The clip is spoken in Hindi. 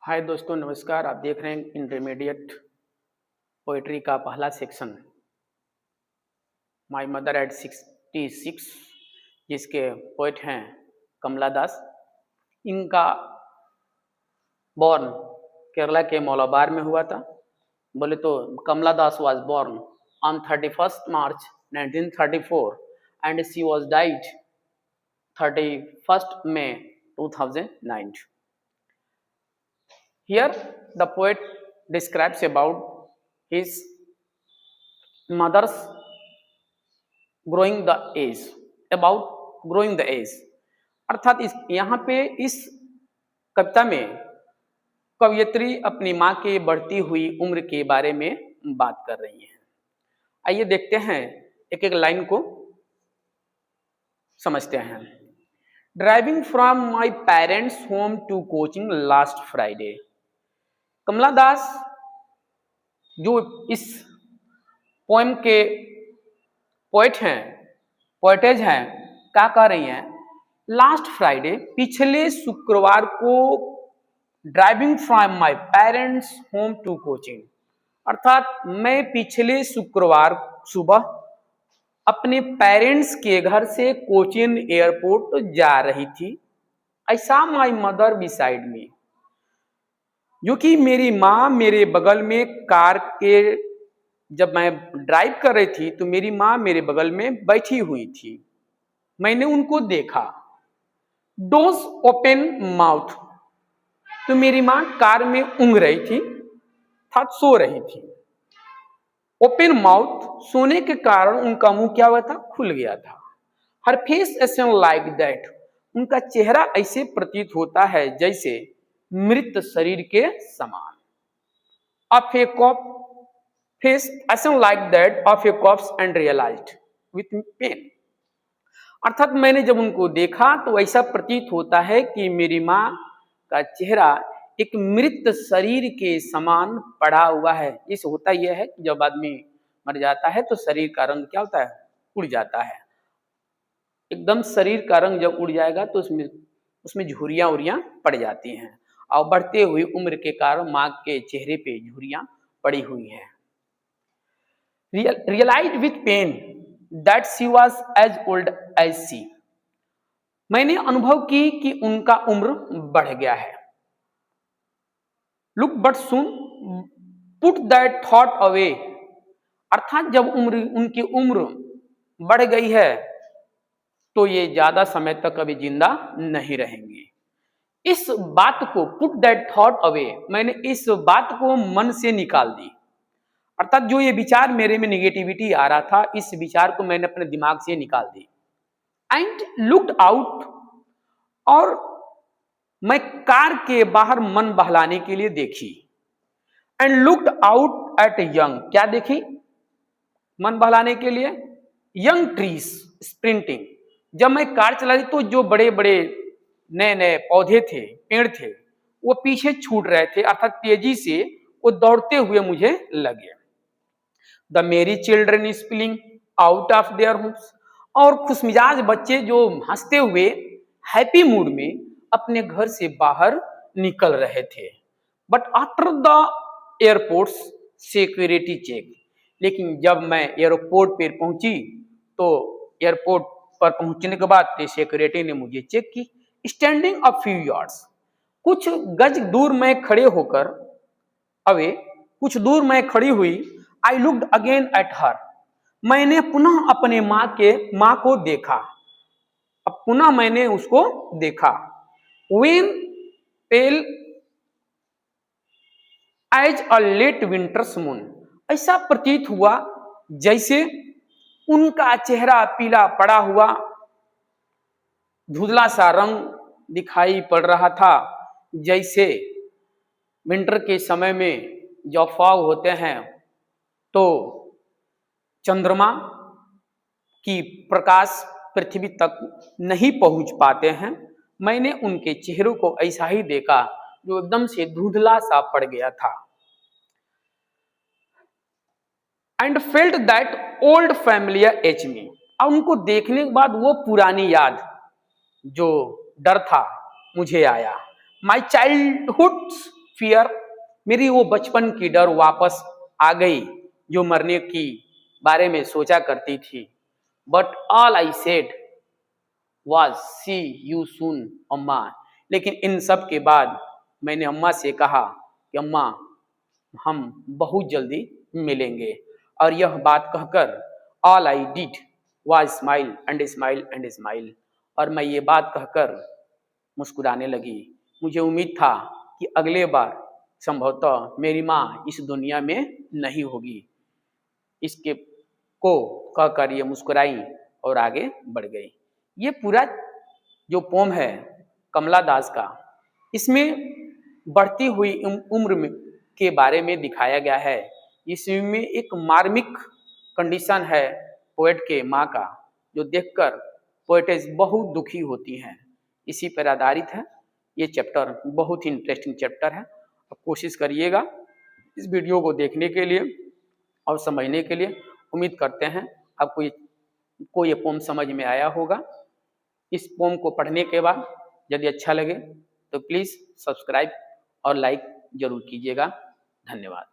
हाय दोस्तों, नमस्कार। आप देख रहे हैं इंटरमीडिएट पोइट्री का पहला सेक्शन माय मदर एट 66, जिसके पोइट हैं कमला दास। इनका बॉर्न केरला के मौलाबार में हुआ था। बोले तो Kamala Das was born on 31st March 1934 and she was died 31st May 2009. Here the poet describes about his mother's growing the age, about growing the age. अर्थात यहाँ पे इस कविता में कवयित्री अपनी माँ के बढ़ती हुई उम्र के बारे में बात कर रही हैं। आइए देखते हैं, एक एक लाइन को समझते हैं। Driving from my parents home to coaching last Friday. Kamala Das जो इस पोएम के पोएटेज हैं, क्या कह रही हैं? लास्ट फ्राइडे, पिछले शुक्रवार को, driving from my parents home to coaching, अर्थात मैं पिछले शुक्रवार सुबह अपने पेरेंट्स के घर से कोचिन एयरपोर्ट जा रही थी। I saw my mother beside me, जो कि मेरी माँ मेरे बगल में कार के, जब मैं ड्राइव कर रही थी तो मेरी माँ मेरे बगल में बैठी हुई थी। मैंने उनको देखा। डोज ओपन माउथ, तो मेरी माँ कार में ऊँघ रही थी, सो रही थी। ओपन माउथ, सोने के कारण उनका मुंह क्या हुआ था? खुल गया था। हर फेस ऐसे लाइक दैट, उनका चेहरा ऐसे प्रतीत होता है जैसे मृत शरीर के समान। ऑफ ए कॉप फेस ऐसे like that of a cops and realised with pain, अर्थात मैंने जब उनको देखा तो ऐसा प्रतीत होता है कि मेरी माँ का चेहरा एक मृत शरीर के समान पड़ा हुआ है। इस होता यह है कि जब आदमी मर जाता है तो शरीर का रंग क्या होता है? उड़ जाता है। एकदम शरीर का रंग जब उड़ जाएगा तो उसमें झुर्रियां उड़ियां पड़ जाती हैं, और बढ़ते हुई उम्र के कारण माँ के चेहरे पे झुर्रियां पड़ी हुई हैं। Realize with pain that she was as old as she, मैंने अनुभव की कि उनका उम्र बढ़ गया है। Look but soon put that thought away, अर्थात जब उनकी उम्र बढ़ गई है तो ये ज्यादा समय तक अभी जिंदा नहीं रहेंगे। इस बात को, पुट दैट थॉट अवे, मैंने इस बात को मन से निकाल दी। अर्थात जो ये विचार मेरे में निगेटिविटी आ रहा था, इस विचार को मैंने अपने दिमाग से निकाल दी। एंड लुक्ड आउट, और मैं कार के बाहर मन बहलाने के लिए देखी। And looked out at young, क्या देखी मन बहलाने के लिए? Young trees sprinting. जब मैं कार चला रही तो जो बड़े बड़े नए नए पौधे थे, पेड़ थे, वो पीछे छूट रहे थे, अर्थात तेजी से वो दौड़ते हुए मुझे लगे। द मेरी children spilling out of their homes, और खुशमिजाज बच्चे जो हंसते हुए हैप्पी मूड में अपने घर से बाहर निकल रहे थे। But after the airports security check, लेकिन जब मैं एयरपोर्ट पर पहुंची तो एयरपोर्ट पर पहुंचने के बाद सिक्योरिटी ने मुझे चेक की। स्टैंडिंग अ फ्यू यार्ड्स, कुछ गज दूर मैं खड़े होकर, अवे कुछ दूर मैं खड़ी हुई। I looked again at her, मैंने पुनः अपने माँ को देखा। अब पुनः मैंने उसको देखा। When pale as a late winter's moon, ऐसा प्रतीत हुआ जैसे उनका चेहरा पीला पड़ा हुआ, धुंधला सा रंग दिखाई पड़ रहा था, जैसे विंटर के समय में जब फॉग होते हैं तो चंद्रमा की प्रकाश पृथ्वी तक नहीं पहुंच पाते हैं। मैंने उनके चेहरों को ऐसा ही देखा जो एकदम से धुंधला सा पड़ गया था। And felt that old familiar ache me, और उनको देखने के बाद वो पुरानी याद, जो डर था, मुझे आया। माई चाइल्डहुड फियर, मेरी वो बचपन की डर वापस आ गई जो मरने की बारे में सोचा करती थी। But all I said was see you soon amma. लेकिन इन सब के बाद मैंने अम्मा से कहा कि अम्मा हम बहुत जल्दी मिलेंगे। और यह बात कहकर all I did was smile and smile and smile. और मैं ये बात कहकर मुस्कुराने लगी। मुझे उम्मीद था कि अगले बार संभवतः मेरी माँ इस दुनिया में नहीं होगी। इसके को कहकर ये मुस्कुराई और आगे बढ़ गई। ये पूरा जो पोम है कमला दास का, इसमें बढ़ती हुई उम्र के बारे में दिखाया गया है। इसमें एक मार्मिक कंडीशन है पोएट के माँ का, जो देखकर पोएटेस बहुत दुखी होती हैं। इसी पर आधारित है ये चैप्टर, बहुत ही इंटरेस्टिंग चैप्टर है। अब कोशिश करिएगा इस वीडियो को देखने के लिए और समझने के लिए। उम्मीद करते हैं आपको ये पोम समझ में आया होगा। इस पोम को पढ़ने के बाद यदि अच्छा लगे तो प्लीज़ सब्सक्राइब और लाइक जरूर कीजिएगा। धन्यवाद।